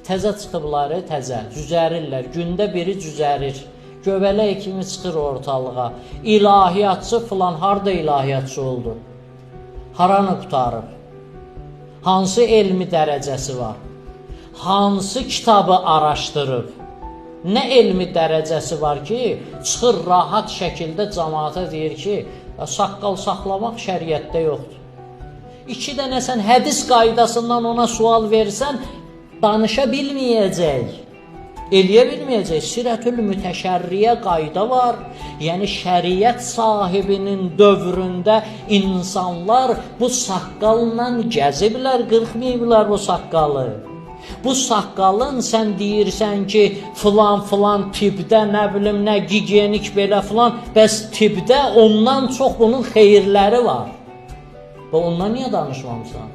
Təzə çıxıbları təzə, cüzərirlər, gündə biri cüzərir. Göbələk kimi çıxır ortalığa. İlahiyyatçı filan harda ilahiyyatçı oldu? Haranı qutarıb? Hansı elmi dərəcəsi var? Hansı kitabı araşdırıb? Nə elmi dərəcəsi var ki, çıxır rahat şəkildə cəmaata deyir ki, saqqal saxlamaq şəriətdə yoxdur. İki dənə sən hədis qaydasından ona sual versən, danışa bilməyəcək, eləyə bilməyəcək. Sirətül mütəşərriyə qayda var. Yəni şəriət sahibinin dövründə insanlar bu saqqalla gəziblər, qırxmayıblar bu saqqalı. Bu saqqalın sən deyirsən ki, filan tibdə, nə bilim, nə gigiyenik belə filan, bəs tibdə ondan çox bunun xeyirləri var. Və ondan niyə danışmamısan?